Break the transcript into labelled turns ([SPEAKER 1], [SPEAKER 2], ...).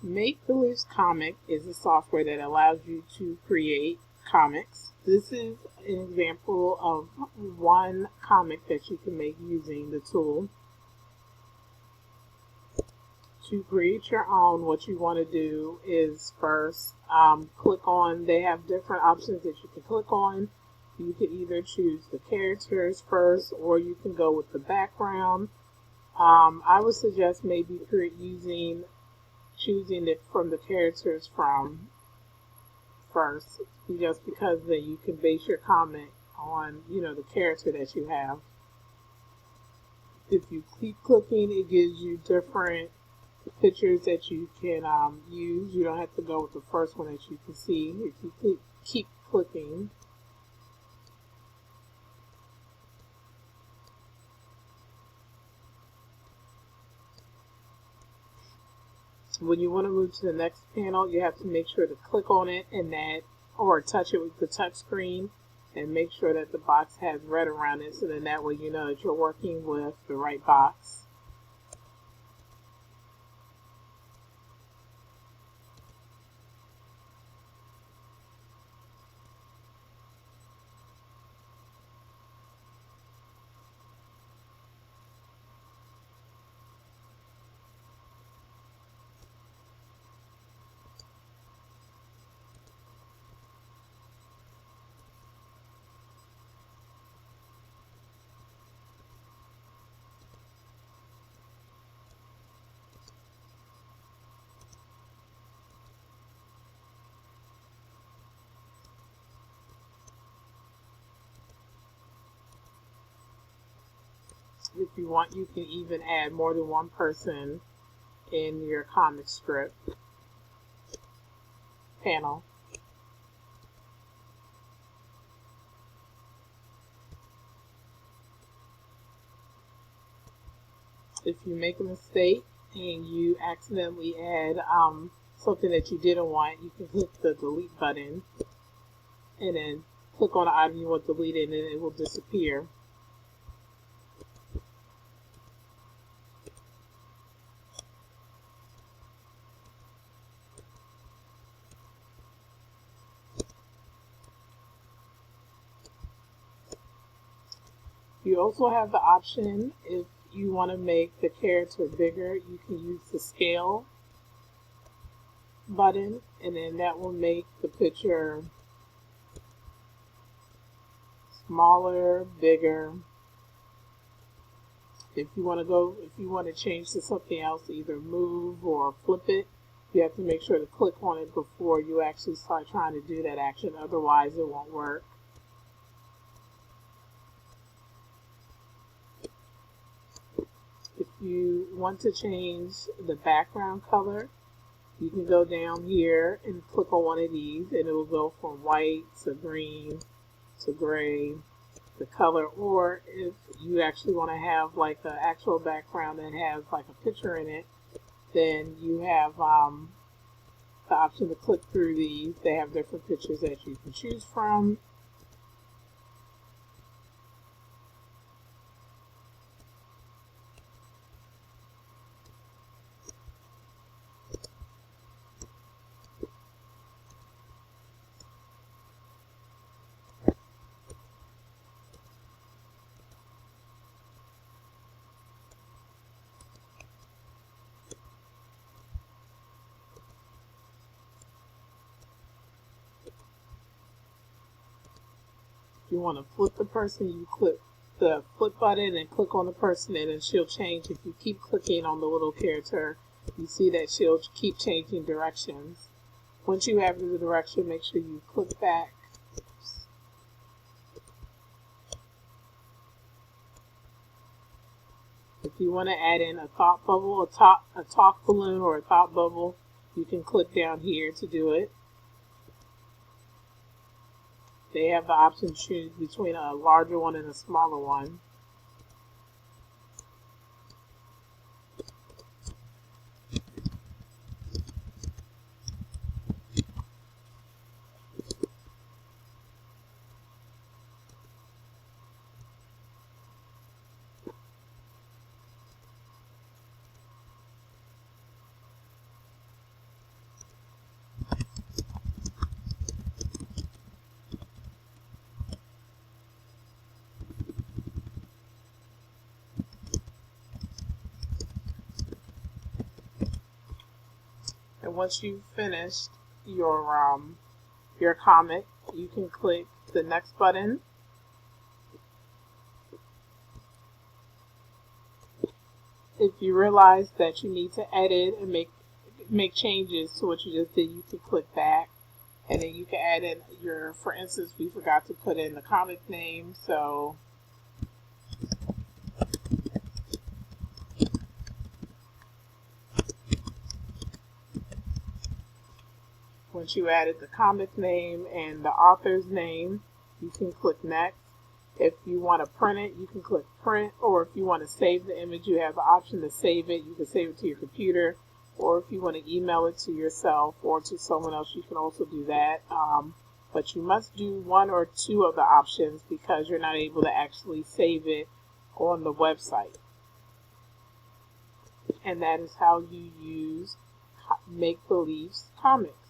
[SPEAKER 1] Make Believe Comic is a software that allows you to create comics. This is an example of one comic that you can make using the tool. To create your own, what you want to do is first click on, they have different options that you can click on. You can either choose the characters first, or you can go with the background. I would suggest maybe choosing it from the characters from first, just because then you can base your comment on, the character that you have. If you keep clicking, it gives you different pictures that you can use. You don't have to go with the first one that you can see. If you keep clicking, when you want to move to the next panel, you have to make sure to click on it or touch it with the touch screen, and make sure that the box has red around it, so then that way you know that you're working with the right box. If you want, you can even add more than one person in your comic strip panel. If you make a mistake and you accidentally add something that you didn't want, you can click the delete button and then click on the item you want deleted, and it will disappear. You also have the option, if you want to make the character bigger, you can use the scale button, and then that will make the picture smaller, bigger. If you want to change to something else, either move or flip it, you have to make sure to click on it before you actually start trying to do that action. Otherwise, it won't work. If you want to change the background color, you can go down here and click on one of these, and it will go from white to green to gray, the color. Or if you actually want to have like an actual background that has like a picture in it, then you have the option to click through these. They have different pictures that you can choose from. If you want to flip the person, you click the flip button and click on the person, and then she'll change. If you keep clicking on the little character, you see that she'll keep changing directions. Once you have the direction, make sure you click back. If you want to add in a thought bubble, a talk balloon, or a thought bubble, you can click down here to do it. They have the option to choose between a larger one and a smaller one. And once you've finished your comic, you can click the next button. If you realize that you need to edit and make changes to what you just did, you can click back, and then you can add in for instance, we forgot to put in the comic name, so once you added the comic name and the author's name, you can click next. If you want to print it, you can click print, or if you want to save the image, you have the option to save it. You can save it to your computer, or if you want to email it to yourself or to someone else, you can also do that. But you must do one or two of the options because you're not able to actually save it on the website. And that is how you use Make Believe's comics.